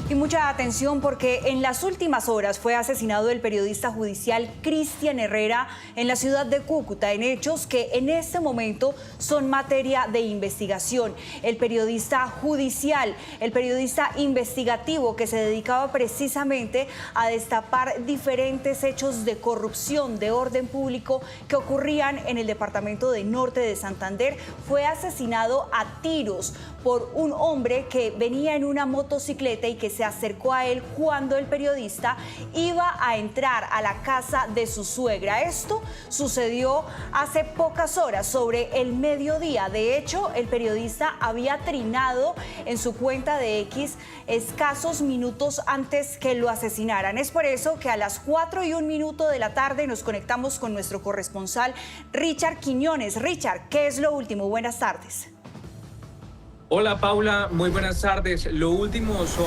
Y mucha atención porque en las últimas horas fue asesinado el periodista judicial Cristian Herrera en la ciudad de Cúcuta, en hechos que en este momento son materia de investigación. El periodista judicial, el periodista investigativo que se dedicaba precisamente a destapar diferentes hechos de corrupción de orden público que ocurrían en el departamento de Norte de Santander, fue asesinado a tiros por un hombre que venía en una motocicleta y que se acercó a él cuando el periodista iba a entrar a la casa de su suegra. Esto sucedió hace pocas horas, sobre el mediodía. De hecho, el periodista había trinado en su cuenta de X escasos minutos antes que lo asesinaran. Es por eso que a las 4:01 de la tarde nos conectamos con nuestro corresponsal Richard Quiñones. Richard, ¿qué es lo último? Buenas tardes. Hola Paula, muy buenas tardes. Lo último son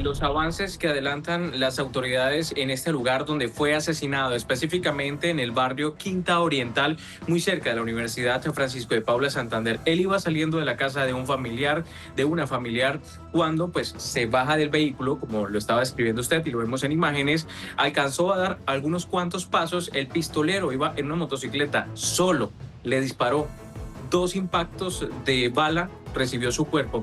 los avances que adelantan las autoridades en este lugar donde fue asesinado, específicamente en el barrio Quinta Oriental, muy cerca de la Universidad Francisco de Paula Santander. Él iba saliendo de la casa de una familiar, cuando pues se baja del vehículo, como lo estaba describiendo usted y lo vemos en imágenes. Alcanzó a dar algunos cuantos pasos. El pistolero iba en una motocicleta solo, le disparó 2 impactos de bala, recibió su cuerpo.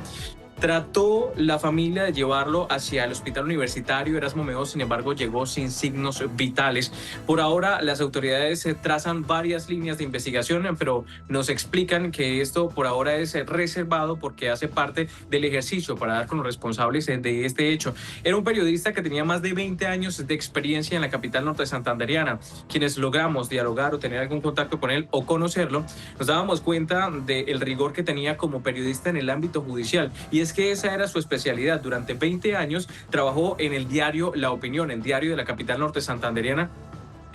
Trató la familia de llevarlo hacia el hospital universitario Erasmo Mejía, sin embargo llegó sin signos vitales. Por ahora las autoridades trazan varias líneas de investigación, pero nos explican que esto por ahora es reservado porque hace parte del ejercicio para dar con los responsables de este hecho. Era un periodista que tenía más de 20 años de experiencia en la capital norte santanderiana. Quienes logramos dialogar o tener algún contacto con él o conocerlo, nos dábamos cuenta del rigor que tenía como periodista en el ámbito judicial, y es que esa era su especialidad. Durante 20 años trabajó en el diario La Opinión, el diario de la capital norte santanderiana,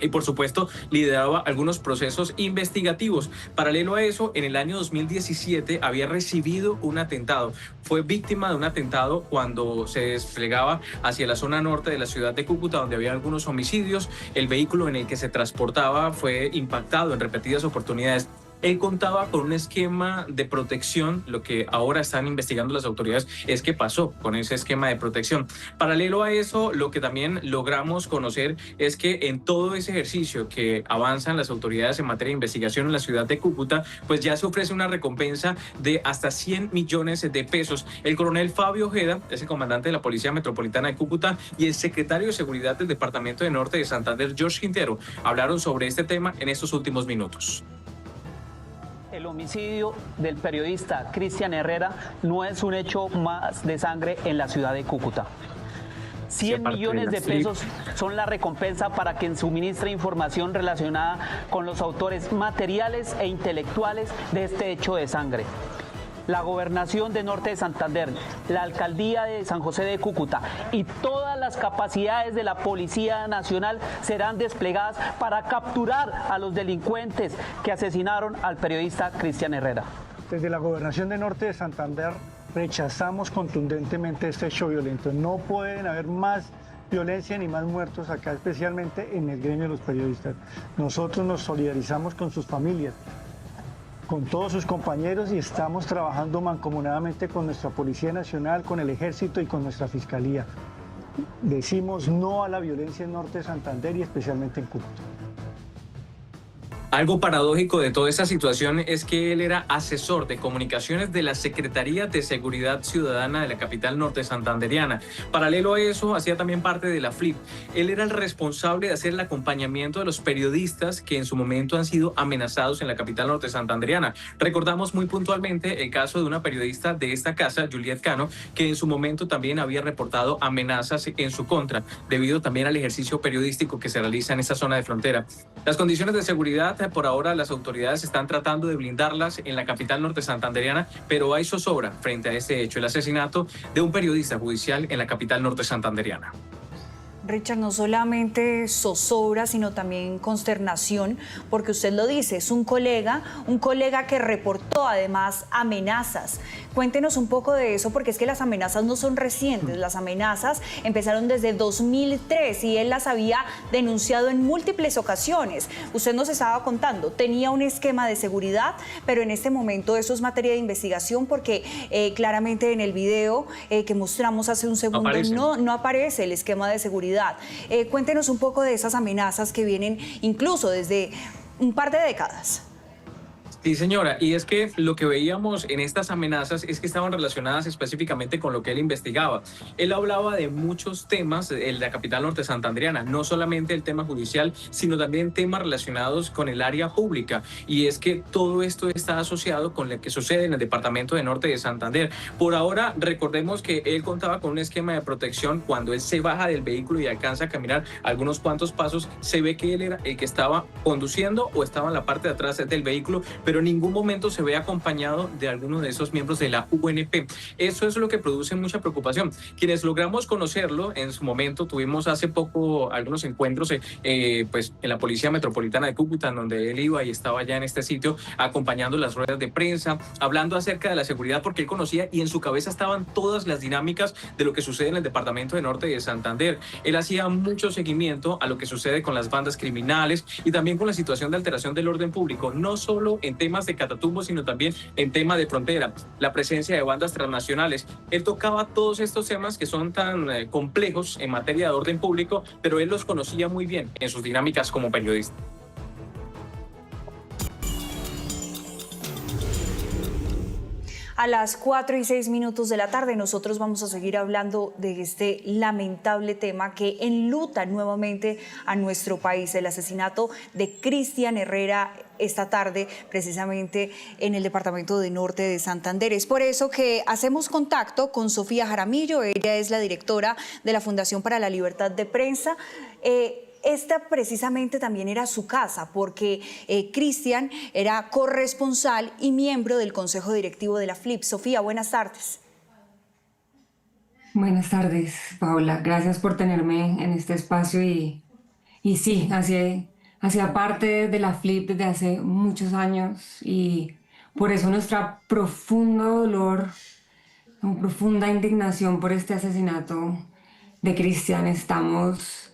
y por supuesto lideraba algunos procesos investigativos. Paralelo a eso, en el año 2017 había recibido un atentado. Fue víctima de un atentado cuando se desplegaba hacia la zona norte de la ciudad de Cúcuta, donde había algunos homicidios. El vehículo en el que se transportaba fue impactado en repetidas oportunidades. Él contaba con un esquema de protección. Lo que ahora están investigando las autoridades es qué pasó con ese esquema de protección. Paralelo a eso, lo que también logramos conocer es que en todo ese ejercicio que avanzan las autoridades en materia de investigación en la ciudad de Cúcuta, pues ya se ofrece una recompensa de hasta 100 millones de pesos. El coronel Fabio Ojeda es el comandante de la Policía Metropolitana de Cúcuta, y el secretario de Seguridad del Departamento de Norte de Santander, George Quintero, hablaron sobre este tema en estos últimos minutos. El homicidio del periodista Cristian Herrera no es un hecho más de sangre en la ciudad de Cúcuta. 100 millones de pesos son la recompensa para quien suministre información relacionada con los autores materiales e intelectuales de este hecho de sangre. La Gobernación de Norte de Santander, la Alcaldía de San José de Cúcuta y todas las capacidades de la Policía Nacional serán desplegadas para capturar a los delincuentes que asesinaron al periodista Cristian Herrera. Desde la Gobernación de Norte de Santander rechazamos contundentemente este hecho violento. No pueden haber más violencia ni más muertos acá, especialmente en el gremio de los periodistas. Nosotros nos solidarizamos con sus familias, con todos sus compañeros, y estamos trabajando mancomunadamente con nuestra Policía Nacional, con el Ejército y con nuestra Fiscalía. Decimos no a la violencia en Norte de Santander y especialmente en Cúcuta. Algo paradójico de toda esta situación es que él era asesor de comunicaciones de la Secretaría de Seguridad Ciudadana de la capital norte santanderiana. Paralelo a eso, hacía también parte de la FLIP. Él era el responsable de hacer el acompañamiento de los periodistas que en su momento han sido amenazados en la capital norte santanderiana. Recordamos muy puntualmente el caso de una periodista de esta casa, Juliet Cano, que en su momento también había reportado amenazas en su contra, debido también al ejercicio periodístico que se realiza en esta zona de frontera. Las condiciones de seguridad, por ahora las autoridades están tratando de blindarlas en la capital norte santanderiana, pero hay zozobra frente a este hecho, el asesinato de un periodista judicial en la capital norte santanderiana. Richard, no solamente zozobra, sino también consternación, porque usted lo dice, es un colega que reportó además amenazas. Cuéntenos un poco de eso, porque es que las amenazas no son recientes, las amenazas empezaron desde 2003 y él las había denunciado en múltiples ocasiones. Usted nos estaba contando, tenía un esquema de seguridad, pero en este momento eso es materia de investigación porque claramente en el video que mostramos hace un segundo no aparece el esquema de seguridad. Cuéntenos un poco de esas amenazas que vienen incluso desde un par de décadas. Sí, señora, y es que lo que veíamos en estas amenazas es que estaban relacionadas específicamente con lo que él investigaba. Él hablaba de muchos temas en la capital norte santandereana, no solamente el tema judicial, sino también temas relacionados con el área pública. Y es que todo esto está asociado con lo que sucede en el departamento de Norte de Santander. Por ahora, recordemos que él contaba con un esquema de protección. Cuando él se baja del vehículo y alcanza a caminar algunos cuantos pasos, se ve que él era el que estaba conduciendo o estaba en la parte de atrás del vehículo, pero en ningún momento se ve acompañado de alguno de esos miembros de la UNP. Eso es lo que produce mucha preocupación. Quienes logramos conocerlo en su momento, tuvimos hace poco algunos encuentros pues en la Policía Metropolitana de Cúcuta, en donde él iba y estaba ya en este sitio acompañando las ruedas de prensa, hablando acerca de la seguridad, porque él conocía y en su cabeza estaban todas las dinámicas de lo que sucede en el departamento de Norte de Santander. Él hacía mucho seguimiento a lo que sucede con las bandas criminales y también con la situación de alteración del orden público, no solo en temas de Catatumbo, sino también en tema de frontera, la presencia de bandas transnacionales. Él tocaba todos estos temas que son tan complejos en materia de orden público, pero él los conocía muy bien en sus dinámicas como periodista. A las 4:06 de la tarde nosotros vamos a seguir hablando de este lamentable tema que enluta nuevamente a nuestro país, el asesinato de Cristian Herrera esta tarde precisamente en el departamento de Norte de Santander. Es por eso que hacemos contacto con Sofía Jaramillo, ella es la directora de la Fundación para la Libertad de Prensa. Esta precisamente también era su casa porque Cristian era corresponsal y miembro del Consejo Directivo de la FLIP. Sofía, buenas tardes. Buenas tardes, Paula. Gracias por tenerme en este espacio y sí, hacía parte de la FLIP desde hace muchos años y por eso nuestra profundo dolor, profunda indignación por este asesinato de Cristian. Estamos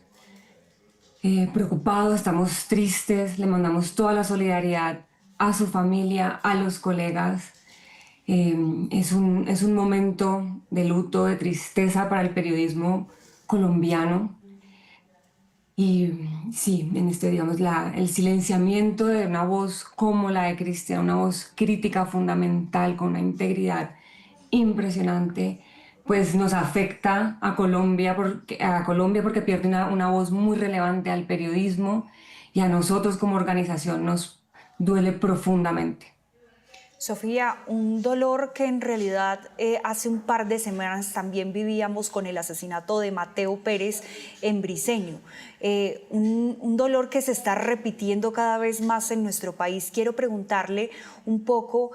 preocupados, estamos tristes, le mandamos toda la solidaridad a su familia, a los colegas. Es un momento de luto, de tristeza para el periodismo colombiano. Y sí, en digamos, el silenciamiento de una voz como la de Cristian, una voz crítica fundamental, con una integridad impresionante, pues nos afecta a Colombia porque pierde una voz muy relevante al periodismo y a nosotros como organización nos duele profundamente. Sofía, un dolor que en realidad hace un par de semanas también vivíamos con el asesinato de Mateo Pérez en Briceño. Un dolor que se está repitiendo cada vez más en nuestro país. Quiero preguntarle un poco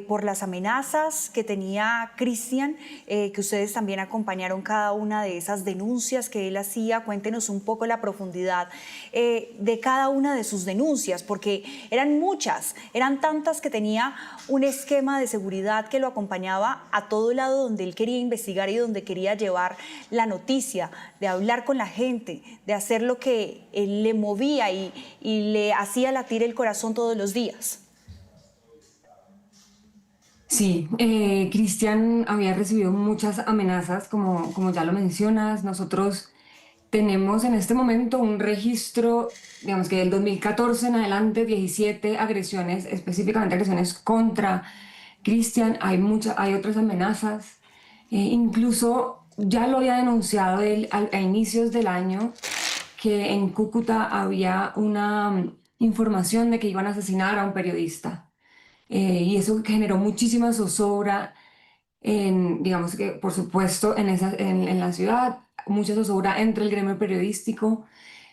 por las amenazas que tenía Cristian, que ustedes también acompañaron cada una de esas denuncias que él hacía. Cuéntenos un poco la profundidad de cada una de sus denuncias, porque eran muchas, eran tantas que tenía un esquema de seguridad que lo acompañaba a todo lado donde él quería investigar y donde quería llevar la noticia, de hablar con la gente, de hacer lo que él le movía y le hacía latir el corazón todos los días. Sí, Cristian había recibido muchas amenazas, como ya lo mencionas. Nosotros tenemos en este momento un registro, digamos que del 2014 en adelante, 17 agresiones, específicamente agresiones contra Cristian. Hay otras amenazas. Incluso ya lo había denunciado él a inicios del año, que en Cúcuta había una información de que iban a asesinar a un periodista. Y eso generó muchísima zozobra, digamos que por supuesto en la ciudad, mucha zozobra entre el gremio periodístico.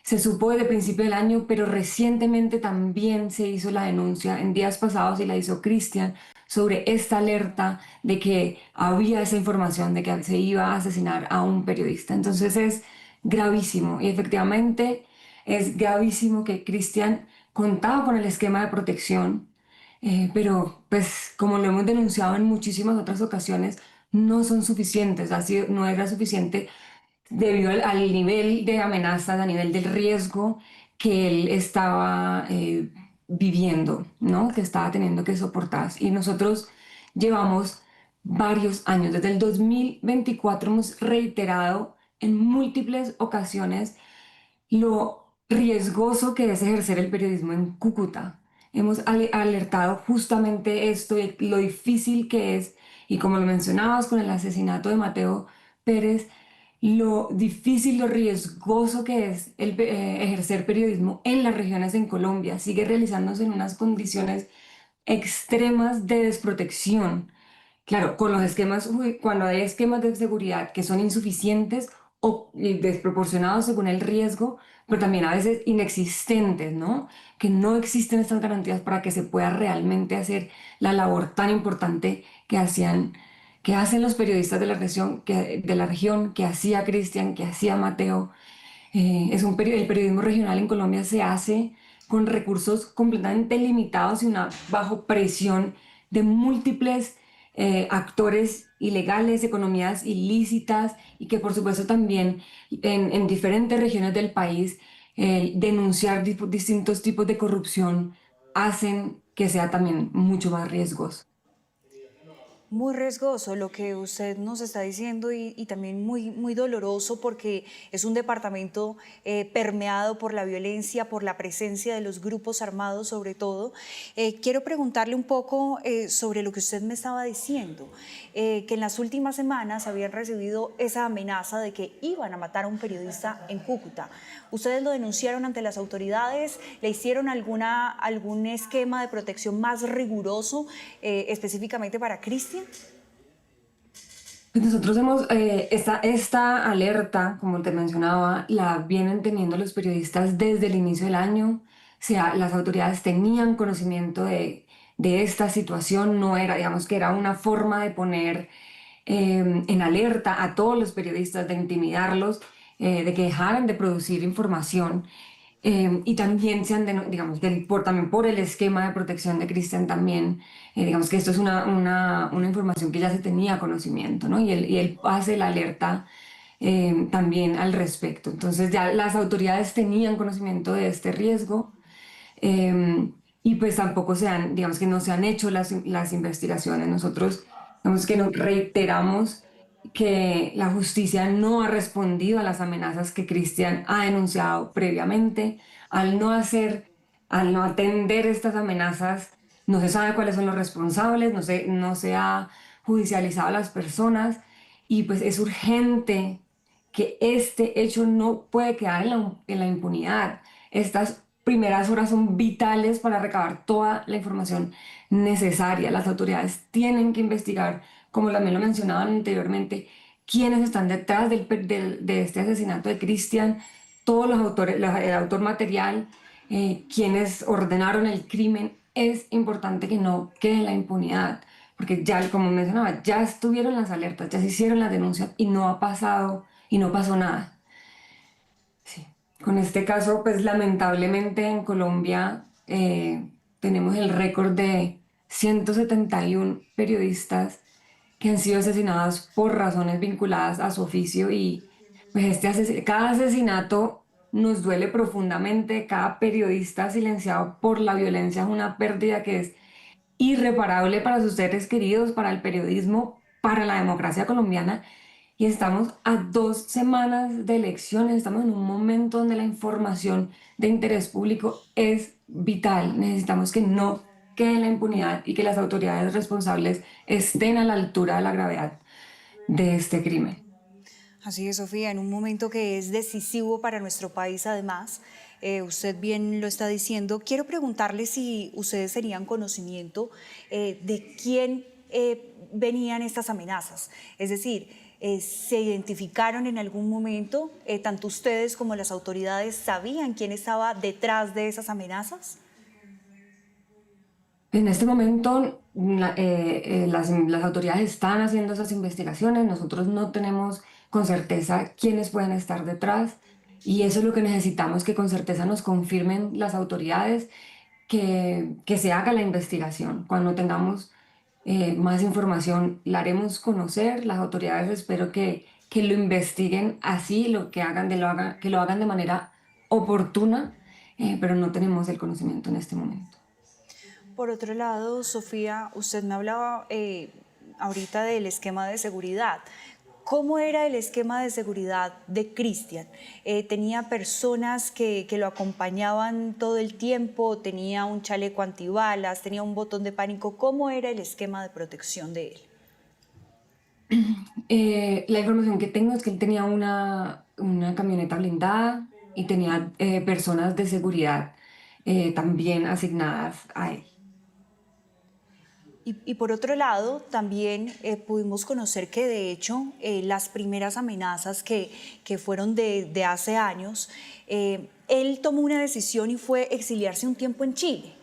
Se supo desde el principio del año, pero recientemente también se hizo la denuncia, en días pasados, y la hizo Cristian, sobre esta alerta de que había esa información de que se iba a asesinar a un periodista. Entonces gravísimo. Y efectivamente es gravísimo que Cristian contaba con el esquema de protección, pero pues como lo hemos denunciado en muchísimas otras ocasiones, no son suficientes, no era suficiente debido al nivel de amenazas, a nivel del riesgo que él estaba viviendo, ¿no? Que estaba teniendo que soportar. Y nosotros llevamos varios años, desde el 2024 hemos reiterado en múltiples ocasiones lo riesgoso que es ejercer el periodismo en Cúcuta. Hemos alertado justamente esto, y lo difícil que es, y como lo mencionabas con el asesinato de Mateo Pérez, lo difícil, lo riesgoso que es ejercer periodismo en las regiones en Colombia. Sigue realizándose en unas condiciones extremas de desprotección. Claro, con los esquemas, cuando hay esquemas de seguridad que son insuficientes o desproporcionados según el riesgo, pero también a veces inexistentes, ¿no? Que no existen estas garantías para que se pueda realmente hacer la labor tan importante que hacen los periodistas de la región, que hacía Cristian, que hacía Mateo. El periodismo regional en Colombia se hace con recursos completamente limitados y bajo presión de múltiples actores ilegales, economías ilícitas, y que por supuesto también en diferentes regiones del país denunciar distintos tipos de corrupción hacen que sea también mucho más riesgoso. Muy riesgoso lo que usted nos está diciendo y también muy doloroso, porque es un departamento permeado por la violencia, por la presencia de los grupos armados sobre todo. Quiero preguntarle un poco sobre lo que usted me estaba diciendo, que en las últimas semanas habían recibido esa amenaza de que iban a matar a un periodista en Cúcuta. ¿Ustedes lo denunciaron ante las autoridades? ¿Le hicieron algún esquema de protección más riguroso específicamente para Cristian? Pues nosotros esta alerta, como te mencionaba, la vienen teniendo los periodistas desde el inicio del año. O sea, las autoridades tenían conocimiento de esta situación, no era, digamos que era una forma de poner en alerta a todos los periodistas, de intimidarlos, de que dejaran de producir información. Y también digamos, también por el esquema de protección de Cristian también, digamos que esto es una información que ya se tenía conocimiento, ¿no? Y él hace la alerta también al respecto. Entonces ya las autoridades tenían conocimiento de este riesgo, y pues tampoco digamos que no se han hecho las investigaciones. Nosotros, digamos que nos reiteramos que la justicia no ha respondido a las amenazas que Cristian ha denunciado previamente. Al no atender estas amenazas, no se sabe cuáles son los responsables, no se ha judicializado a las personas, y pues es urgente que este hecho no puede quedar en la impunidad. Estas primeras horas son vitales para recabar toda la información necesaria. Las autoridades tienen que investigar, como también lo mencionaban anteriormente, quiénes están detrás de este asesinato de Cristian, todos los autores, el autor material, quienes ordenaron el crimen. Es importante que no quede en la impunidad, porque ya, como mencionaba, ya estuvieron las alertas, ya se hicieron las denuncias y no pasó nada. Sí. Con este caso, pues lamentablemente en Colombia tenemos el récord de 171 periodistas que han sido asesinados por razones vinculadas a su oficio, y pues cada asesinato nos duele profundamente. Cada periodista silenciado por la violencia es una pérdida que es irreparable para sus seres queridos, para el periodismo, para la democracia colombiana. Y estamos a 2 semanas de elecciones, estamos en un momento donde la información de interés público es vital. Necesitamos que no quede en la impunidad y que las autoridades responsables estén a la altura de la gravedad de este crimen. Así es, Sofía, en un momento que es decisivo para nuestro país, además, usted bien lo está diciendo. Quiero preguntarle si ustedes tenían conocimiento de quién venían estas amenazas. Es decir, ¿se identificaron en algún momento? ¿Tanto ustedes como las autoridades sabían quién estaba detrás de esas amenazas? En este momento las autoridades están haciendo esas investigaciones. Nosotros no tenemos con certeza quiénes pueden estar detrás y eso es lo que necesitamos, que con certeza nos confirmen las autoridades, que se haga la investigación. Cuando tengamos más información la haremos conocer, las autoridades espero que lo investiguen así, que lo hagan de manera oportuna, pero no tenemos el conocimiento en este momento. Por otro lado, Sofía, usted me hablaba ahorita del esquema de seguridad. ¿Cómo era el esquema de seguridad de Cristian? ¿Tenía personas que lo acompañaban todo el tiempo? ¿Tenía un chaleco antibalas? ¿Tenía un botón de pánico? ¿Cómo era el esquema de protección de él? La información que tengo es que él tenía una camioneta blindada y tenía personas de seguridad también asignadas a él. Y por otro lado, también pudimos conocer que de hecho las primeras amenazas que fueron de hace años, él tomó una decisión y fue exiliarse un tiempo en Chile.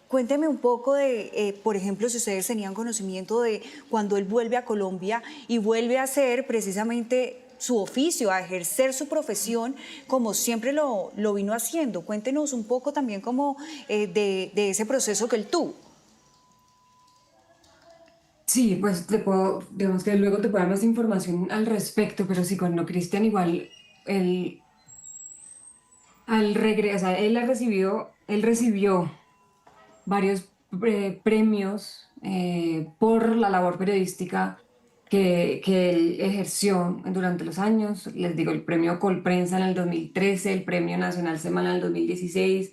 Cuénteme un poco de, por ejemplo, si ustedes tenían conocimiento de cuando él vuelve a Colombia y vuelve a hacer precisamente su oficio, a ejercer su profesión como siempre lo vino haciendo. Cuéntenos un poco también como de ese proceso que él tuvo. Sí, pues digamos que luego te puedo dar más información al respecto, pero sí, cuando Cristian igual, él, al regreso, o sea, él recibió varios premios por la labor periodística que él ejerció durante los años. Les digo, el premio Colprensa en el 2013, el premio Nacional Semana en el 2016,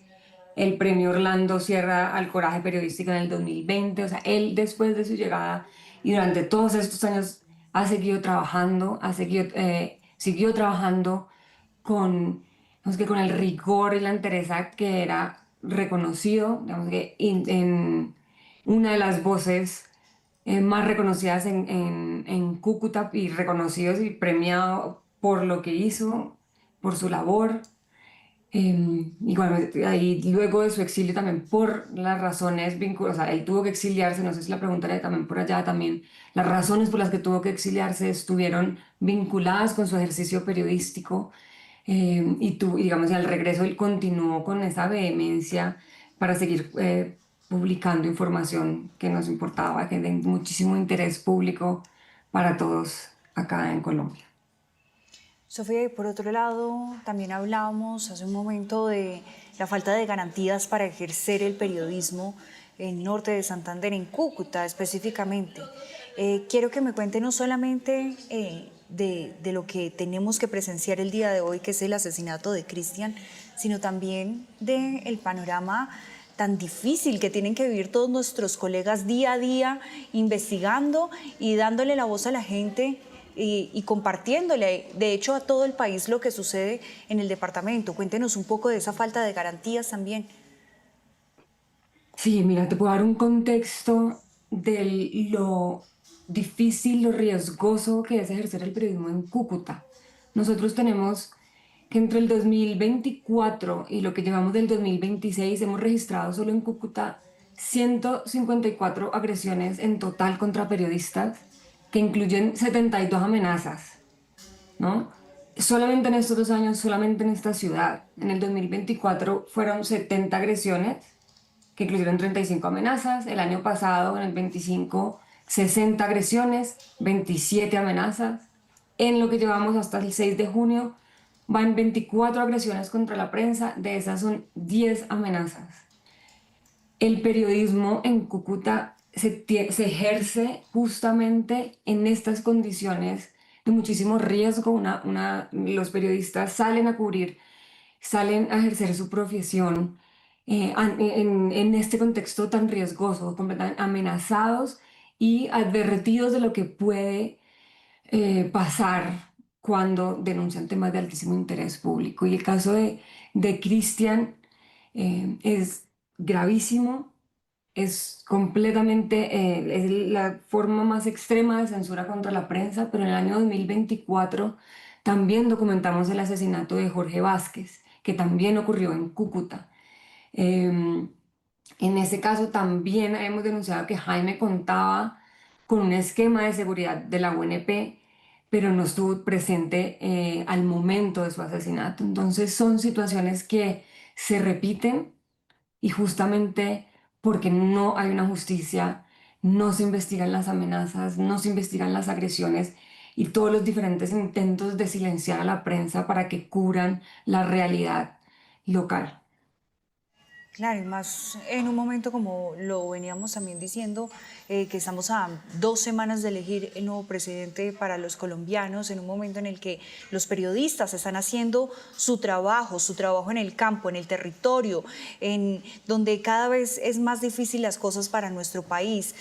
el premio Orlando Sierra al Coraje Periodístico en el 2020. O sea, él después de su llegada y durante todos estos años ha seguido trabajando, siguió trabajando con, digamos que con el rigor y la entereza que era reconocido, digamos que en una de las voces más reconocidas en Cúcuta y reconocidos y premiado por lo que hizo, por su labor. Y bueno, ahí luego de su exilio también por las razones vinculadas, o sea, él tuvo que exiliarse, no sé si la preguntaré también por allá, también las razones por las que tuvo que exiliarse estuvieron vinculadas con su ejercicio periodístico y digamos, y al regreso él continuó con esa vehemencia para seguir publicando información que nos importaba, que de muchísimo interés público para todos acá en Colombia. Sofía, y por otro lado, también hablábamos hace un momento de la falta de garantías para ejercer el periodismo en norte de Santander, en Cúcuta específicamente. Quiero que me cuente no solamente de lo que tenemos que presenciar el día de hoy, que es el asesinato de Cristian, sino también del panorama tan difícil que tienen que vivir todos nuestros colegas día a día, investigando y dándole la voz a la gente y compartiéndole, de hecho, a todo el país lo que sucede en el departamento. Cuéntenos un poco de esa falta de garantías también. Sí, mira, te puedo dar un contexto de lo difícil, lo riesgoso que es ejercer el periodismo en Cúcuta. Nosotros tenemos que entre el 2024 y lo que llevamos del 2026 hemos registrado solo en Cúcuta 154 agresiones en total contra periodistas, que incluyen 72 amenazas, ¿no? Solamente en estos 2 años, solamente en esta ciudad, en el 2024 fueron 70 agresiones, que incluyeron 35 amenazas. El año pasado, en el 25, 60 agresiones, 27 amenazas. En lo que llevamos hasta el 6 de junio, van 24 agresiones contra la prensa, de esas son 10 amenazas. El periodismo en Cúcuta se ejerce justamente en estas condiciones de muchísimo riesgo. Los periodistas salen a cubrir, salen a ejercer su profesión en este contexto tan riesgoso, completamente amenazados y advertidos de lo que puede pasar cuando denuncian temas de altísimo interés público. Y el caso de Cristian es gravísimo, es completamente, es la forma más extrema de censura contra la prensa, pero en el año 2024 también documentamos el asesinato de Jorge Vázquez, que también ocurrió en Cúcuta. En ese caso también hemos denunciado que Jaime contaba con un esquema de seguridad de la UNP pero no estuvo presente al momento de su asesinato. Entonces son situaciones que se repiten y justamente porque no hay una justicia, no se investigan las amenazas, no se investigan las agresiones y todos los diferentes intentos de silenciar a la prensa para que cubran la realidad local. Claro, y más en un momento como lo veníamos también diciendo, que estamos a 2 semanas de elegir el nuevo presidente para los colombianos, en un momento en el que los periodistas están haciendo su trabajo en el campo, en el territorio, en donde cada vez es más difícil las cosas para nuestro país.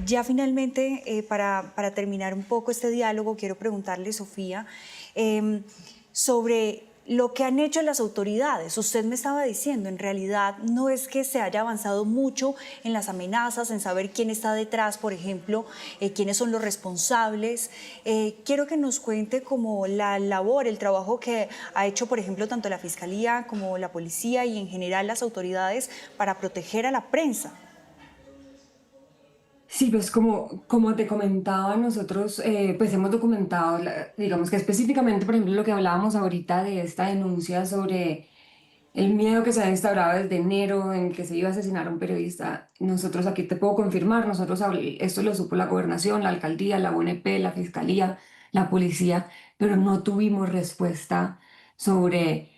Ya finalmente, para terminar un poco este diálogo, quiero preguntarle, Sofía, sobre lo que han hecho las autoridades. Usted me estaba diciendo, en realidad no es que se haya avanzado mucho en las amenazas, en saber quién está detrás, por ejemplo, quiénes son los responsables. Quiero que nos cuente como la labor, el trabajo que ha hecho, por ejemplo, tanto la Fiscalía como la Policía y en general las autoridades para proteger a la prensa. Sí, pues como te comentaba, nosotros pues hemos documentado, digamos que específicamente, por ejemplo, lo que hablábamos ahorita de esta denuncia sobre el miedo que se ha instaurado desde enero en que se iba a asesinar a un periodista. Nosotros aquí te puedo confirmar, esto lo supo la gobernación, la alcaldía, la UNP, la fiscalía, la policía, pero no tuvimos respuesta sobre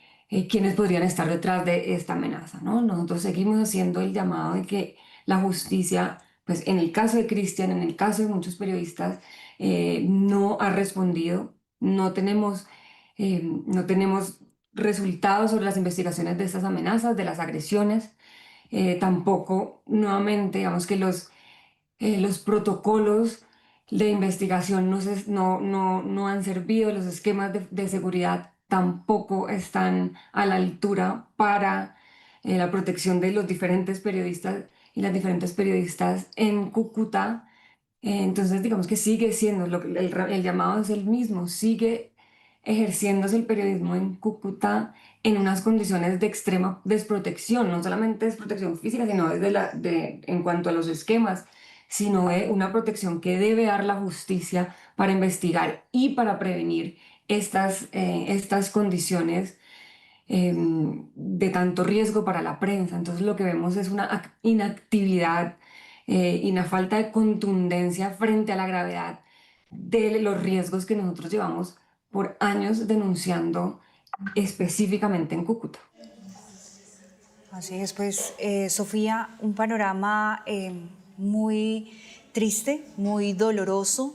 quiénes podrían estar detrás de esta amenaza, ¿no? Nosotros seguimos haciendo el llamado de que la justicia, pues en el caso de Cristian, en el caso de muchos periodistas, no ha respondido, no tenemos resultados sobre las investigaciones de estas amenazas, de las agresiones. Tampoco, nuevamente, digamos que los protocolos de investigación no han servido, los esquemas de seguridad tampoco están a la altura para la protección de los diferentes periodistas y las diferentes periodistas en Cúcuta. Entonces, digamos que sigue siendo, el llamado es el mismo, sigue ejerciéndose el periodismo en Cúcuta en unas condiciones de extrema desprotección, no solamente desprotección física, sino en cuanto a los esquemas, sino de una protección que debe dar la justicia para investigar y para prevenir estas condiciones de tanto riesgo para la prensa. Entonces lo que vemos es una inactividad y una falta de contundencia frente a la gravedad de los riesgos que nosotros llevamos por años denunciando específicamente en Cúcuta. Así es, pues, Sofía, un panorama muy triste, muy doloroso,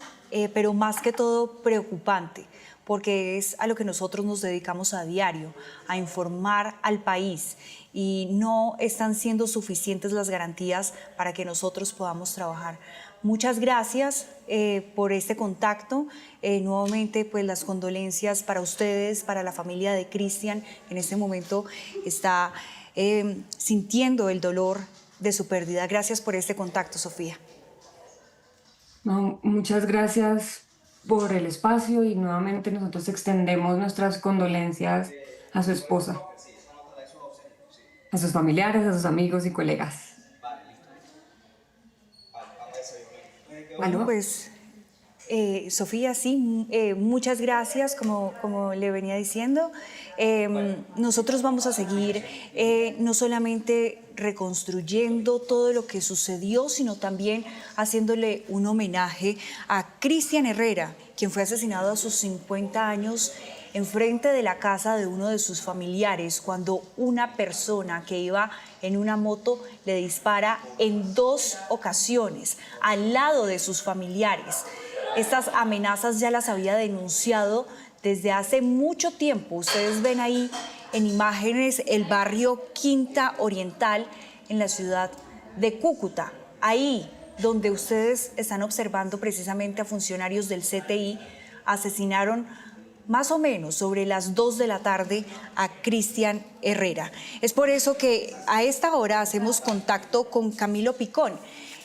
pero más que todo preocupante, porque es a lo que nosotros nos dedicamos a diario, a informar al país, y no están siendo suficientes las garantías para que nosotros podamos trabajar. Muchas gracias por este contacto. Nuevamente, pues las condolencias para ustedes, para la familia de Cristian. En este momento está sintiendo el dolor de su pérdida. Gracias por este contacto, Sofía. No, muchas gracias por el espacio y nuevamente nosotros extendemos nuestras condolencias a su esposa, a sus familiares, a sus amigos y colegas. Bueno, pues Sofía, sí, muchas gracias, como le venía diciendo. Nosotros vamos a seguir no solamente reconstruyendo todo lo que sucedió, sino también haciéndole un homenaje a Cristian Herrera, quien fue asesinado a sus 50 años enfrente de la casa de uno de sus familiares, cuando una persona que iba en una moto le dispara en 2 ocasiones al lado de sus familiares. Estas amenazas ya las había denunciado desde hace mucho tiempo. Ustedes ven ahí en imágenes el barrio Quinta Oriental en la ciudad de Cúcuta. Ahí donde ustedes están observando precisamente a funcionarios del CTI, asesinaron más o menos sobre las 2 de la tarde a Cristian Herrera. Es por eso que a esta hora hacemos contacto con Camilo Picón.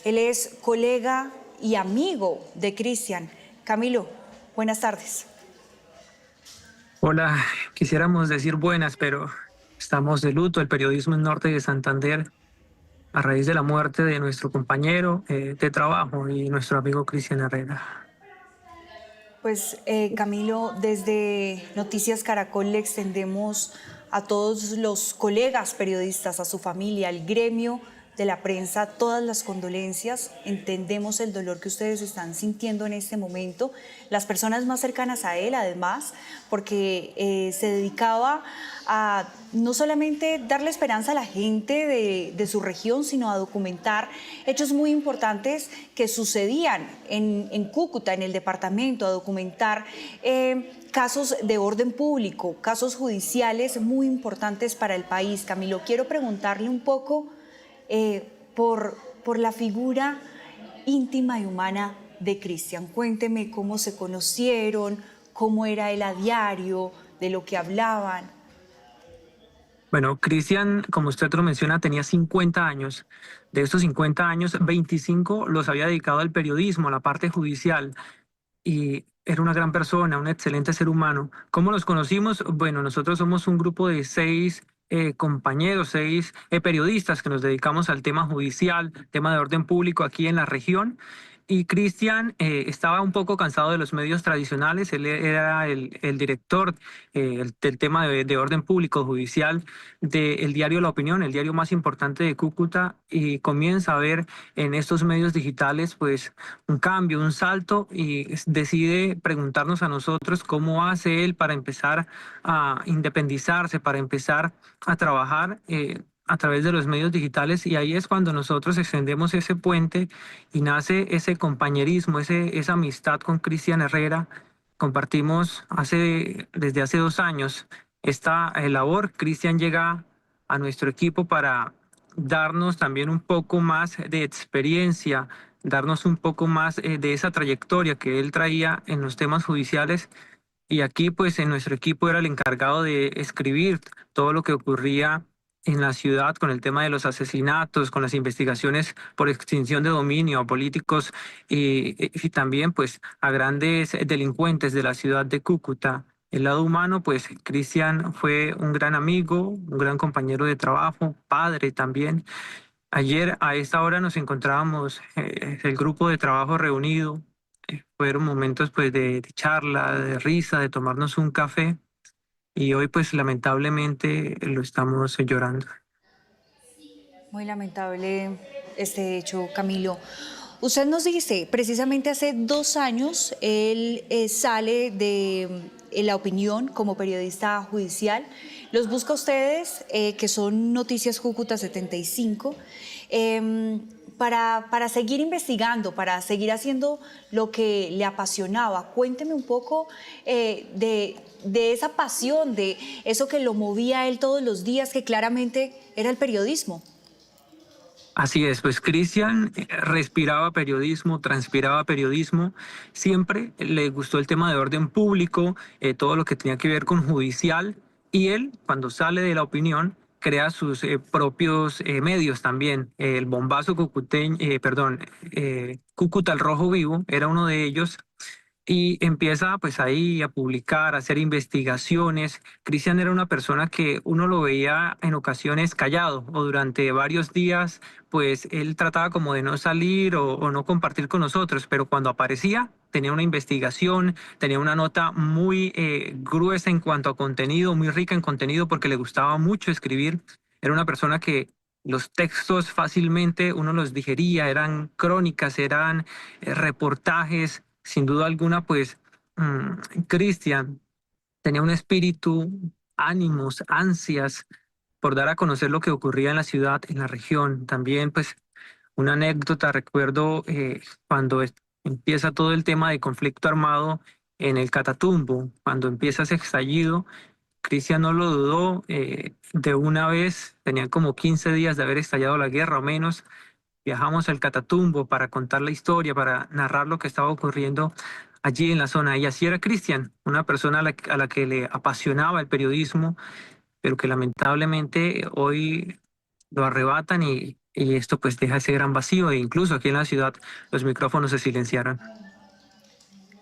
Él es colega y amigo de Cristian. Camilo, buenas tardes. Hola, quisiéramos decir buenas, pero estamos de luto, el periodismo en Norte de Santander, a raíz de la muerte de nuestro compañero de trabajo y nuestro amigo Cristian Herrera. Pues Camilo, desde Noticias Caracol le extendemos a todos los colegas periodistas, a su familia, al gremio de la prensa, todas las condolencias. Entendemos el dolor que ustedes están sintiendo en este momento, las personas más cercanas a él, además, porque se dedicaba a no solamente darle esperanza a la gente de su región, sino a documentar hechos muy importantes que sucedían en Cúcuta, en el departamento, a documentar casos de orden público, casos judiciales muy importantes para el país. Camilo, quiero preguntarle un poco por la figura íntima y humana de Cristian. Cuénteme cómo se conocieron, cómo era él a diario, de lo que hablaban. Bueno, Cristian, como usted lo menciona, tenía 50 años. De estos 50 años, 25 los había dedicado al periodismo, a la parte judicial. Y era una gran persona, un excelente ser humano. ¿Cómo los conocimos? Bueno, nosotros somos un grupo de 6 compañeros, 6 periodistas que nos dedicamos al tema judicial, tema de orden público aquí en la región. Y Cristian estaba un poco cansado de los medios tradicionales. Él era el director del tema de orden público judicial del diario La Opinión, el diario más importante de Cúcuta, y comienza a ver en estos medios digitales pues un cambio, un salto, y decide preguntarnos a nosotros cómo hace él para empezar a independizarse, para empezar a trabajar a través de los medios digitales. Y ahí es cuando nosotros extendemos ese puente y nace ese compañerismo, esa amistad con Cristian Herrera. Compartimos desde hace 2 años esta labor. Cristian llega a nuestro equipo para darnos también un poco más de experiencia, darnos un poco más de esa trayectoria que él traía en los temas judiciales. Y aquí pues en nuestro equipo era el encargado de escribir todo lo que ocurría en la ciudad con el tema de los asesinatos, con las investigaciones por extinción de dominio a políticos y también pues a grandes delincuentes de la ciudad de Cúcuta. El lado humano, pues Cristian fue un gran amigo, un gran compañero de trabajo, padre también. Ayer a esta hora nos encontrábamos el grupo de trabajo reunido. Fueron momentos pues de charla, de risa, de tomarnos un café. Y hoy pues lamentablemente lo estamos llorando. Muy lamentable este hecho, Camilo. Usted nos dice, precisamente hace 2 años, él sale de La Opinión como periodista judicial. Los busca a ustedes, que son Noticias Cúcuta 75, para seguir investigando, para seguir haciendo lo que le apasionaba. Cuénteme un poco de esa pasión, de eso que lo movía a él todos los días, que claramente era el periodismo. Así es, pues Cristian respiraba periodismo, transpiraba periodismo, siempre le gustó el tema de orden público, todo lo que tenía que ver con judicial, y él, cuando sale de La Opinión, crea sus propios medios también. El Bombazo Cucuteño, Cúcuta al Rojo Vivo era uno de ellos. Y empieza pues ahí a publicar, a hacer investigaciones. Cristian era una persona que uno lo veía en ocasiones callado, o durante varios días pues él trataba como de no salir o no compartir con nosotros, pero cuando aparecía tenía una investigación, tenía una nota muy gruesa en cuanto a contenido, muy rica en contenido, porque le gustaba mucho escribir. Era una persona que los textos fácilmente uno los digería, eran crónicas, eran reportajes. Sin duda alguna, pues Cristian tenía un espíritu, ánimos, ansias por dar a conocer lo que ocurría en la ciudad, en la región. También, pues, una anécdota, recuerdo cuando empieza todo el tema de conflicto armado en el Catatumbo, cuando empieza ese estallido. Cristian no lo dudó, de una vez, tenían como 15 días de haber estallado la guerra o menos. Viajamos al Catatumbo para contar la historia, para narrar lo que estaba ocurriendo allí en la zona. Y así era Cristian, una persona a la que le apasionaba el periodismo, pero que lamentablemente hoy lo arrebatan y esto pues deja ese gran vacío. E incluso aquí en la ciudad los micrófonos se silenciaron.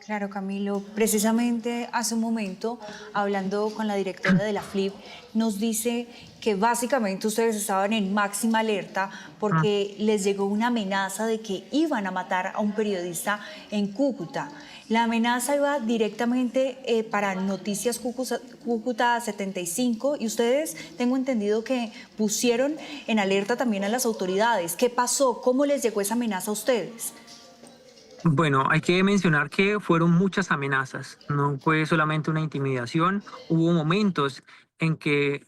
Claro, Camilo. Precisamente hace un momento, hablando con la directora de la FLIP, nos dice que básicamente ustedes estaban en máxima alerta porque les llegó una amenaza de que iban a matar a un periodista en Cúcuta. La amenaza iba directamente para Noticias Cúcuta 75 y ustedes, tengo entendido que pusieron en alerta también a las autoridades. ¿Qué pasó? ¿Cómo les llegó esa amenaza a ustedes? Bueno, hay que mencionar que fueron muchas amenazas, no fue solamente una intimidación, hubo momentos en que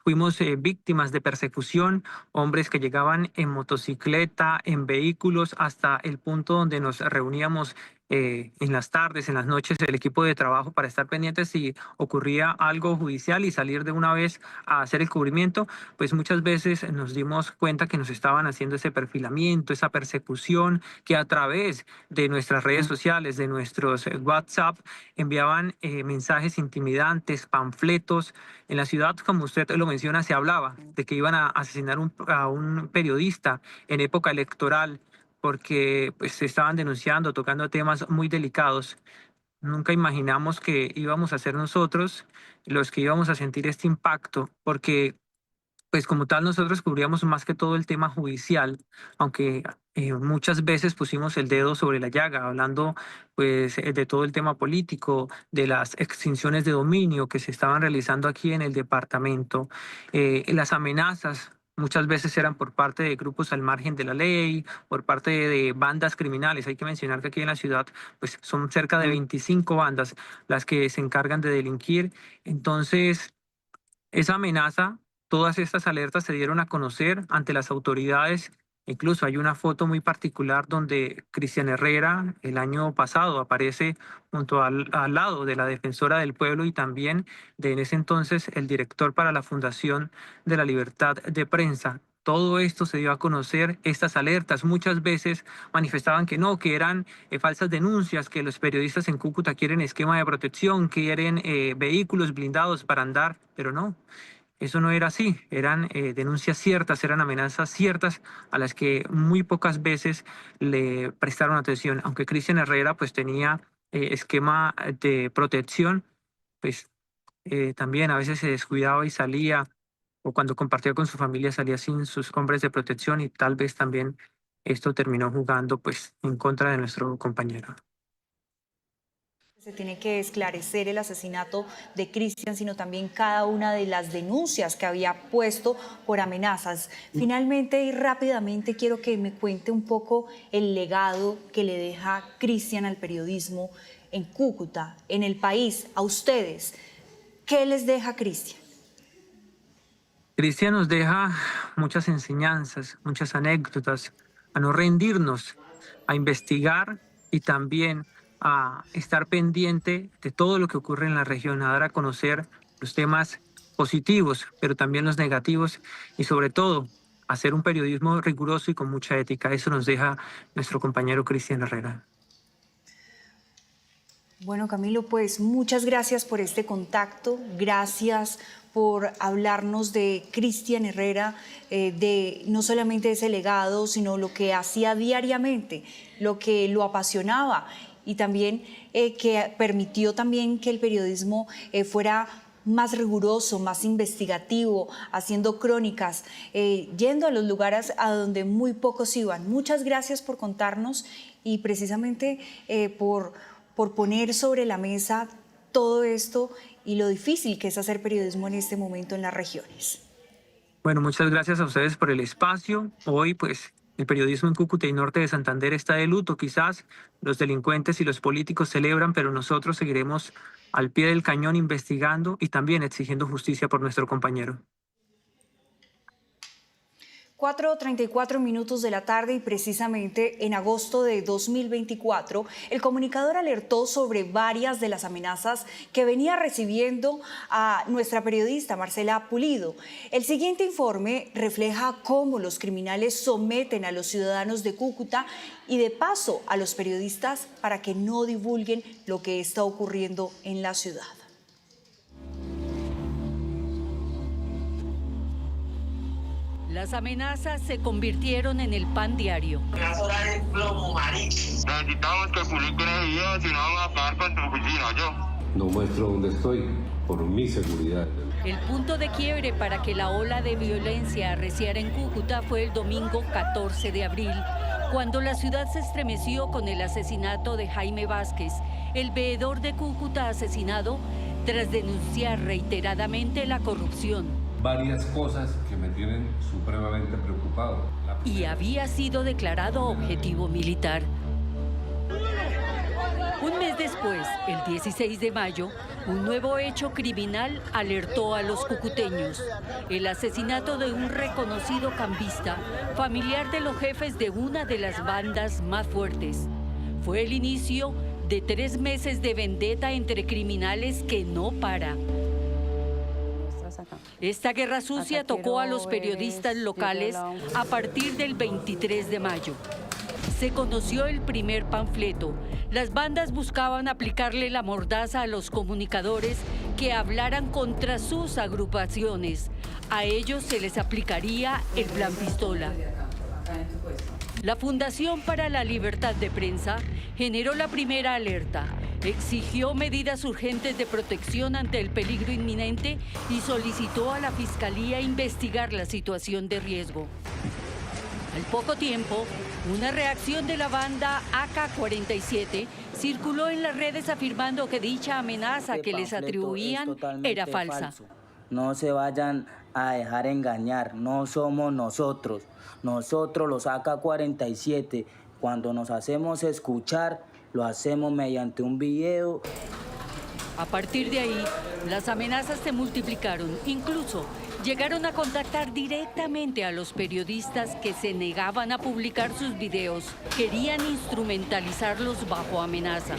fuimos víctimas de persecución, hombres que llegaban en motocicleta, en vehículos, hasta el punto donde nos reuníamos en las tardes, en las noches, el equipo de trabajo para estar pendientes si ocurría algo judicial y salir de una vez a hacer el cubrimiento, pues muchas veces nos dimos cuenta que nos estaban haciendo ese perfilamiento, esa persecución, que a través de nuestras redes sociales, de nuestros WhatsApp, enviaban mensajes intimidantes, panfletos. En la ciudad, como usted lo menciona, se hablaba de que iban a asesinar a un periodista en época electoral porque pues, se estaban denunciando, tocando temas muy delicados. Nunca imaginamos que íbamos a ser nosotros los que íbamos a sentir este impacto, porque pues como tal nosotros cubríamos más que todo el tema judicial, aunque muchas veces pusimos el dedo sobre la llaga, hablando pues de todo el tema político, de las extinciones de dominio que se estaban realizando aquí en el departamento, las amenazas. Muchas veces eran por parte de grupos al margen de la ley, por parte de bandas criminales. Hay que mencionar que aquí en la ciudad pues, son cerca de 25 bandas las que se encargan de delinquir. Entonces, esa amenaza, todas estas alertas se dieron a conocer ante las autoridades. Incluso hay una foto muy particular donde Cristian Herrera el año pasado aparece junto al lado de la defensora del pueblo y también de en ese entonces el director para la Fundación de la Libertad de Prensa. Todo esto se dio a conocer, estas alertas muchas veces manifestaban que no, que eran falsas denuncias, que los periodistas en Cúcuta quieren esquema de protección, quieren vehículos blindados para andar, pero no. Eso no era así, eran denuncias ciertas, eran amenazas ciertas a las que muy pocas veces le prestaron atención. Aunque Cristian Herrera pues tenía esquema de protección, pues también a veces se descuidaba y salía, o cuando compartía con su familia salía sin sus hombres de protección y tal vez también esto terminó jugando pues en contra de nuestro compañero. Se tiene que esclarecer el asesinato de Cristian, sino también cada una de las denuncias que había puesto por amenazas. Finalmente y rápidamente quiero que me cuente un poco el legado que le deja Cristian al periodismo en Cúcuta, en el país, a ustedes. ¿Qué les deja Cristian? Cristian nos deja muchas enseñanzas, muchas anécdotas, a no rendirnos, a investigar y también a estar pendiente de todo lo que ocurre en la región, a dar a conocer los temas positivos, pero también los negativos y sobre todo hacer un periodismo riguroso y con mucha ética. Eso nos deja nuestro compañero Cristian Herrera. Bueno, Camilo, pues muchas gracias por este contacto, gracias por hablarnos de Cristian Herrera, de no solamente ese legado, sino lo que hacía diariamente, lo que lo apasionaba y también que permitió también que el periodismo fuera más riguroso, más investigativo, haciendo crónicas, yendo a los lugares a donde muy pocos iban. Muchas gracias por contarnos y precisamente por poner sobre la mesa todo esto y lo difícil que es hacer periodismo en este momento en las regiones. Bueno, muchas gracias a ustedes por el espacio. Hoy, pues, el periodismo en Cúcuta y norte de Santander está de luto. Quizás los delincuentes y los políticos celebran, pero nosotros seguiremos al pie del cañón investigando y también exigiendo justicia por nuestro compañero. 4:34 minutos de la tarde y precisamente en agosto de 2024, el comunicador alertó sobre varias de las amenazas que venía recibiendo a nuestra periodista Marcela Pulido. El siguiente informe refleja cómo los criminales someten a los ciudadanos de Cúcuta y de paso a los periodistas para que no divulguen lo que está ocurriendo en la ciudad. Las amenazas se convirtieron en el pan diario. Necesitamos que publiquen el video, si no vamos a acabar con tu oficina, yo. No muestro dónde estoy por mi seguridad. El punto de quiebre para que la ola de violencia arreciara en Cúcuta fue el domingo 14 de abril, cuando la ciudad se estremeció con el asesinato de Jaime Vázquez, el veedor de Cúcuta asesinado tras denunciar reiteradamente la corrupción. Varias cosas que me tienen supremamente preocupado. Y había sido declarado objetivo militar. Un mes después, el 16 de mayo, un nuevo hecho criminal alertó a los cucuteños. El asesinato de un reconocido cambista, familiar de los jefes de una de las bandas más fuertes. Fue el inicio de 3 meses de vendetta entre criminales que no para. Esta guerra sucia tocó a los periodistas locales a partir del 23 de mayo. Se conoció el primer panfleto. Las bandas buscaban aplicarle la mordaza a los comunicadores que hablaran contra sus agrupaciones. A ellos se les aplicaría el plan pistola. La Fundación para la Libertad de Prensa generó la primera alerta. Exigió medidas urgentes de protección ante el peligro inminente y solicitó a la Fiscalía investigar la situación de riesgo. Al poco tiempo, una reacción de la banda AK-47 circuló en las redes afirmando que dicha amenaza que les atribuían era falsa. No se vayan a dejar engañar, no somos nosotros. Nosotros los AK-47, cuando nos hacemos escuchar, lo hacemos mediante un video. A partir de ahí, las amenazas se multiplicaron. Incluso llegaron a contactar directamente a los periodistas que se negaban a publicar sus videos. Querían instrumentalizarlos bajo amenaza.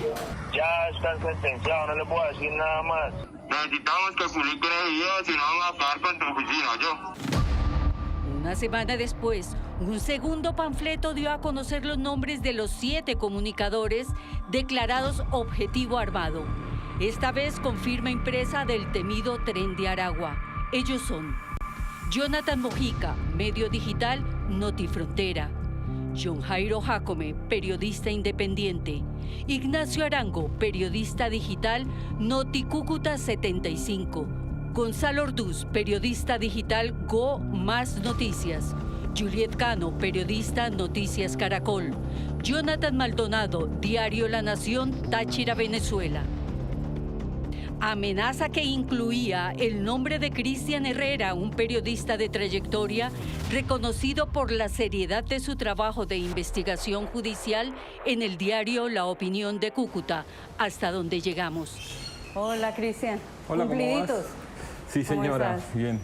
Ya están sentenciados, no les puedo decir nada más. Necesitamos que publiquen el video, si no vamos a acabar con tu oficina, yo. Una semana después, un segundo panfleto dio a conocer los nombres de los 7 comunicadores declarados objetivo armado. Esta vez con firma impresa del temido Tren de Aragua. Ellos son Jonathan Mojica, medio digital Notifrontera; John Jairo Jacome, periodista independiente; Ignacio Arango, periodista digital Noti Cúcuta 75; Gonzalo Orduz, periodista digital Go Más Noticias; Juliet Cano, periodista Noticias Caracol; Jonathan Maldonado, diario La Nación, Táchira, Venezuela. Amenaza que incluía el nombre de Cristian Herrera, un periodista de trayectoria reconocido por la seriedad de su trabajo de investigación judicial en el diario La Opinión de Cúcuta, hasta donde llegamos. Hola, Cristian. Hola, ¿cumpliditos? ¿cómo vas? Sí, señora. Bien.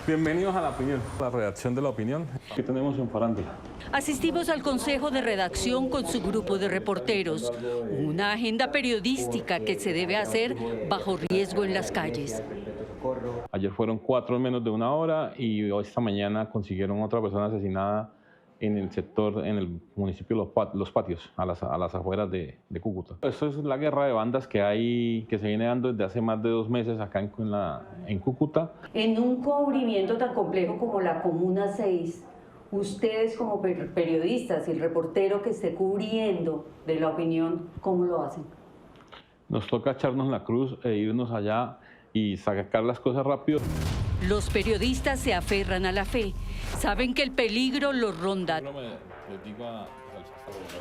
Bienvenidos a La Opinión, la redacción de La Opinión. ¿Qué tenemos en farándula? Asistimos al consejo de redacción con su grupo de reporteros, una agenda periodística que se debe hacer bajo riesgo en las calles. Ayer fueron 4 en menos de 1 hora y esta mañana consiguieron otra persona asesinada en el sector, en el municipio Los Patios, a las afueras de Cúcuta. Esto es la guerra de bandas que se viene dando desde hace más de 2 meses acá en Cúcuta. En un cubrimiento tan complejo como la Comuna 6, ustedes como periodistas y el reportero que esté cubriendo de La Opinión, ¿cómo lo hacen? Nos toca echarnos la cruz e irnos allá y sacar las cosas rápido. Los periodistas se aferran a la fe, saben que el peligro los ronda.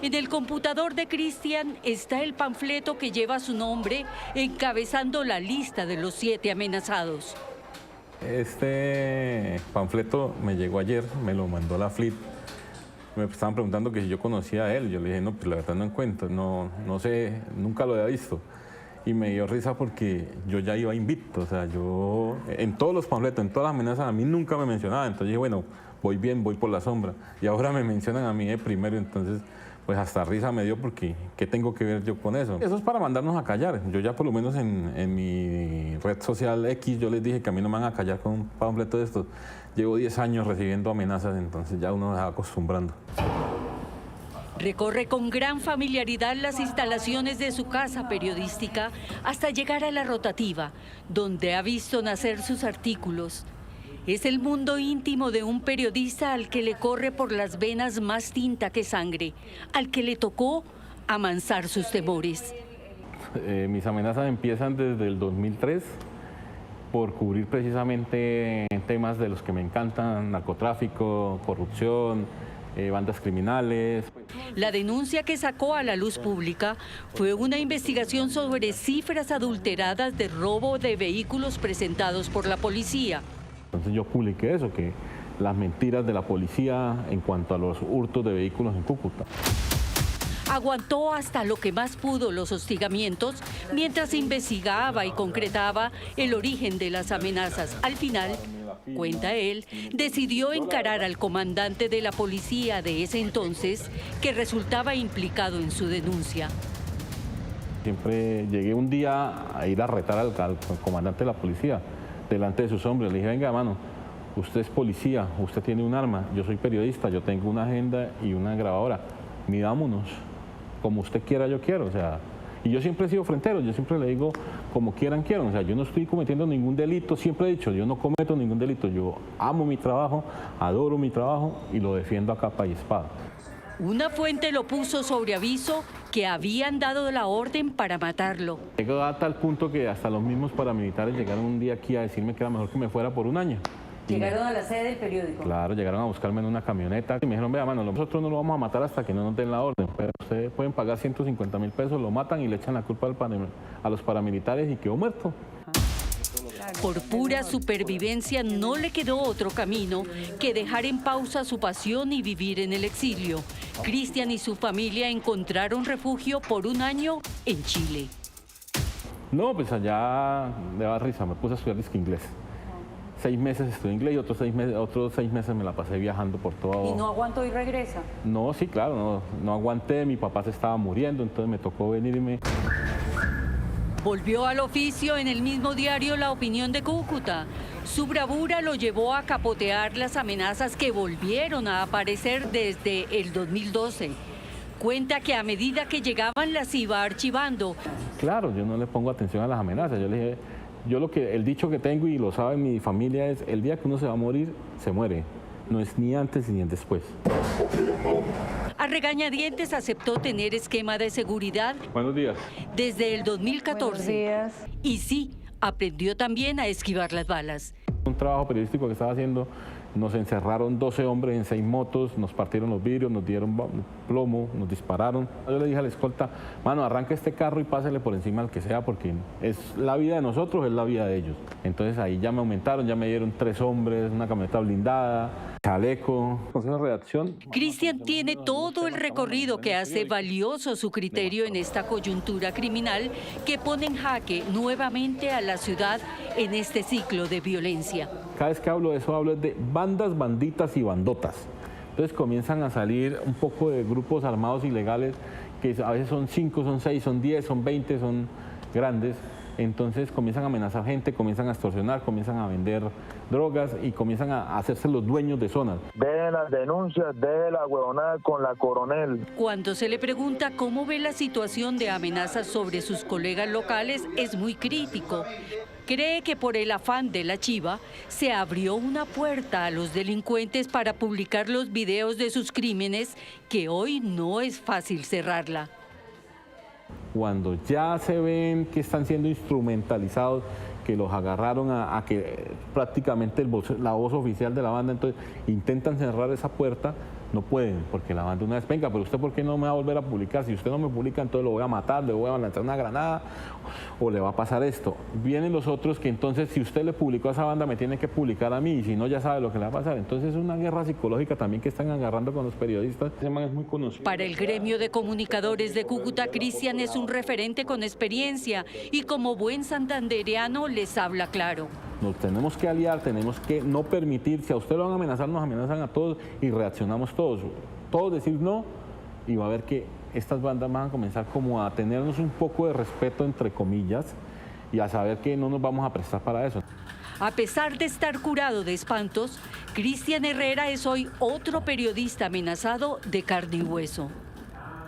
En el computador de Cristian está el panfleto que lleva su nombre, encabezando la lista de los 7 amenazados. Este panfleto me llegó ayer, me lo mandó la FLIT. Me estaban preguntando que si yo conocía a él. Yo le dije, no, pues la verdad no encuentro, no sé, nunca lo había visto. Y me dio risa porque yo ya iba invicto, o sea, yo en todos los panfletos, en todas las amenazas, a mí nunca me mencionaban. Entonces dije, bueno, voy bien, voy por la sombra. Y ahora me mencionan a mí de primero, entonces pues hasta risa me dio porque ¿qué tengo que ver yo con eso? Eso es para mandarnos a callar. Yo ya por lo menos en mi red social X yo les dije que a mí no me van a callar con un panfleto de estos. Llevo 10 años recibiendo amenazas, entonces ya uno se va acostumbrando. Recorre con gran familiaridad las instalaciones de su casa periodística hasta llegar a La Rotativa, donde ha visto nacer sus artículos. Es el mundo íntimo de un periodista al que le corre por las venas más tinta que sangre, al que le tocó amansar sus temores. Mis amenazas empiezan desde el 2003 por cubrir precisamente temas de los que me encantan: narcotráfico, corrupción, bandas criminales. La denuncia que sacó a la luz pública fue una investigación sobre cifras adulteradas de robo de vehículos presentados por la policía. Entonces yo publiqué eso, que las mentiras de la policía en cuanto a los hurtos de vehículos en Cúcuta. Aguantó hasta lo que más pudo los hostigamientos mientras investigaba y concretaba el origen de las amenazas. Al final, cuenta él, decidió encarar al comandante de la policía de ese entonces, que resultaba implicado en su denuncia. Siempre llegué un día a ir a retar al comandante de la policía delante de sus hombres. Le dije: venga, mano, usted es policía, usted tiene un arma, yo soy periodista, yo tengo una agenda y una grabadora. Midámonos, como usted quiera, yo quiero. O sea, y yo siempre he sido frentero, yo siempre le digo: como quieran, quiero. O sea, yo no estoy cometiendo ningún delito, siempre he dicho, yo no cometo ningún delito. Yo amo mi trabajo, adoro mi trabajo y lo defiendo a capa y espada. Una fuente lo puso sobre aviso que habían dado la orden para matarlo. Llegó a tal punto que hasta los mismos paramilitares llegaron un día aquí a decirme que era mejor que me fuera por un año. ¿Llegaron a la sede del periódico? Claro, llegaron a buscarme en una camioneta y me dijeron: vea, mano, nosotros no lo vamos a matar hasta que no nos den la orden, pero ustedes pueden pagar 150.000 pesos, lo matan y le echan la culpa a los paramilitares y quedó muerto. Por pura supervivencia no le quedó otro camino que dejar en pausa su pasión y vivir en el exilio. Cristian y su familia encontraron refugio por un año en Chile. No, pues allá me da risa, me puse a estudiar inglés. 6 meses estudié inglés y otros seis meses me la pasé viajando por todo. ¿Y no aguantó y regresa? No, sí, claro, no aguanté, mi papá se estaba muriendo, entonces me tocó venirme. Volvió al oficio en el mismo diario La Opinión de Cúcuta. Su bravura lo llevó a capotear las amenazas que volvieron a aparecer desde el 2012. Cuenta que a medida que llegaban las iba archivando. Claro, yo no le pongo atención a las amenazas. Yo le dije, el dicho que tengo y lo sabe mi familia es: el día que uno se va a morir, se muere. No es ni antes ni después. A regañadientes aceptó tener esquema de seguridad. Buenos días. Desde el 2014. Buenos días. Y sí, aprendió también a esquivar las balas. Un trabajo periodístico que estaba haciendo, nos encerraron 12 hombres en 6 motos, nos partieron los vidrios, nos dieron plomo, nos dispararon. Yo le dije a la escolta: mano, arranca este carro y pásele por encima al que sea, porque es la vida de nosotros, es la vida de ellos. Entonces ahí ya me aumentaron, ya me dieron 3 hombres, una camioneta blindada, chaleco. Consejo de redacción. Cristian tiene todo el recorrido que hace valioso su criterio en esta coyuntura criminal que pone en jaque nuevamente a la ciudad en este ciclo de violencia. Cada vez que hablo de eso, hablo de bandas, banditas y bandotas. Entonces comienzan a salir un poco de grupos armados ilegales, que a veces son 5, son 6, son 10, son 20, son grandes. Entonces comienzan a amenazar gente, comienzan a extorsionar, comienzan a vender drogas y comienzan a hacerse los dueños de zonas. Deje las denuncias, deje la huevonada con la coronel. Cuando se le pregunta cómo ve la situación de amenazas sobre sus colegas locales, es muy crítico. Cree que por el afán de la chiva se abrió una puerta a los delincuentes para publicar los videos de sus crímenes, que hoy no es fácil cerrarla. Cuando ya se ven que están siendo instrumentalizados, que los agarraron a que prácticamente la voz oficial de la banda, entonces intentan cerrar esa puerta, no pueden, porque la banda una vez: venga, pero usted ¿por qué no me va a volver a publicar? Si usted no me publica, entonces lo voy a matar, le voy a lanzar una granada o le va a pasar esto. Vienen los otros que entonces, si usted le publicó a esa banda, me tiene que publicar a mí, y si no, ya sabe lo que le va a pasar. Entonces es una guerra psicológica también que están agarrando con los periodistas. Ese man es muy conocido. Para el gremio de comunicadores de Cúcuta, Cristian es un referente con experiencia y como buen santandereano les habla claro. Nos tenemos que aliar, tenemos que no permitir, si a usted lo van a amenazar, nos amenazan a todos y reaccionamos todos. Todos decir no, y va a ver que estas bandas van a comenzar como a tenernos un poco de respeto, entre comillas, y a saber que no nos vamos a prestar para eso. A pesar de estar curado de espantos, Cristian Herrera es hoy otro periodista amenazado de carne y hueso.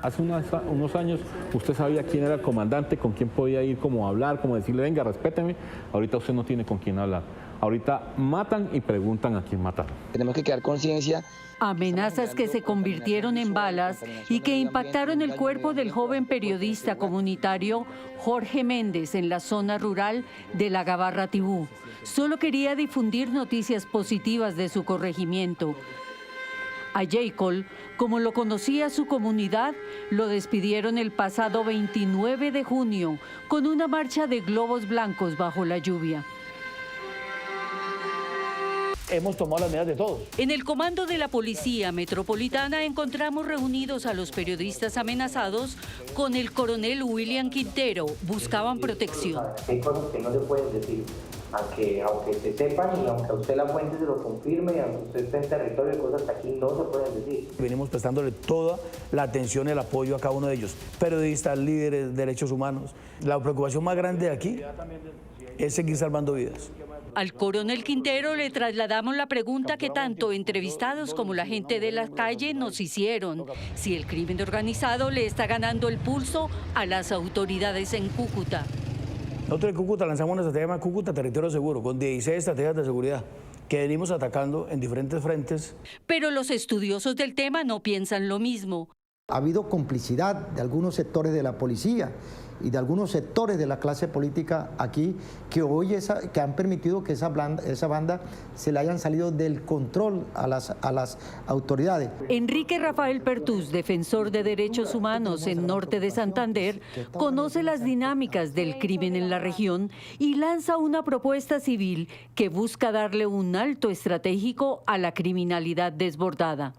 Hace unos años usted sabía quién era el comandante, con quién podía ir como a hablar, como decirle: venga, respéteme. Ahorita usted no tiene con quién hablar. Ahorita matan y preguntan a quién mataron. Tenemos que crear conciencia. Amenazas que se convirtieron en balas y que impactaron el cuerpo del joven periodista comunitario Jorge Méndez en la zona rural de La Gabarra Tibú. Solo quería difundir noticias positivas de su corregimiento. A Jacob, como lo conocía su comunidad, lo despidieron el pasado 29 de junio con una marcha de globos blancos bajo la lluvia. Hemos tomado las medidas de todos. En el comando de la Policía Metropolitana encontramos reunidos a los periodistas amenazados con el coronel William Quintero. Buscaban protección. Hay cosas que no se pueden decir, aunque se sepan y aunque a usted la fuente se lo confirme, aunque usted esté en territorio, hay cosas que aquí no se pueden decir. Venimos prestándole toda la atención y el apoyo a cada uno de ellos. Periodistas, líderes, derechos humanos. La preocupación más grande de aquí es seguir salvando vidas. Al coronel Quintero le trasladamos la pregunta que tanto entrevistados como la gente de la calle nos hicieron: si el crimen organizado le está ganando el pulso a las autoridades en Cúcuta. Nosotros en Cúcuta lanzamos una estrategia llamada Cúcuta Territorio Seguro, con 16 estrategias de seguridad que venimos atacando en diferentes frentes. Pero los estudiosos del tema no piensan lo mismo. Ha habido complicidad de algunos sectores de la policía y de algunos sectores de la clase política aquí que hoy que han permitido que esa banda se le hayan salido del control a las autoridades. Enrique Rafael Pertús, defensor de derechos humanos en Norte de Santander, conoce las dinámicas del crimen en la región y lanza una propuesta civil que busca darle un alto estratégico a la criminalidad desbordada.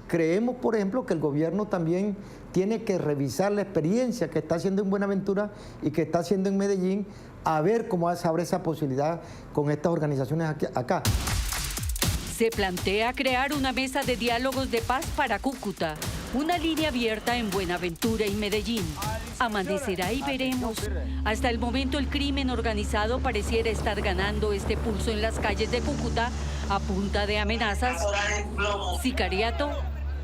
Creemos, por ejemplo, que el gobierno también tiene que revisar la experiencia que está haciendo en Buenaventura y que está haciendo en Medellín, a ver cómo se abre esa posibilidad con estas organizaciones acá. Se plantea crear una mesa de diálogos de paz para Cúcuta, una línea abierta en Buenaventura y Medellín. Amanecerá y veremos. Hasta el momento el crimen organizado pareciera estar ganando este pulso en las calles de Cúcuta a punta de amenazas, sicariato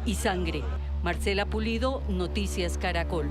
y sangre. Marcela Pulido, Noticias Caracol.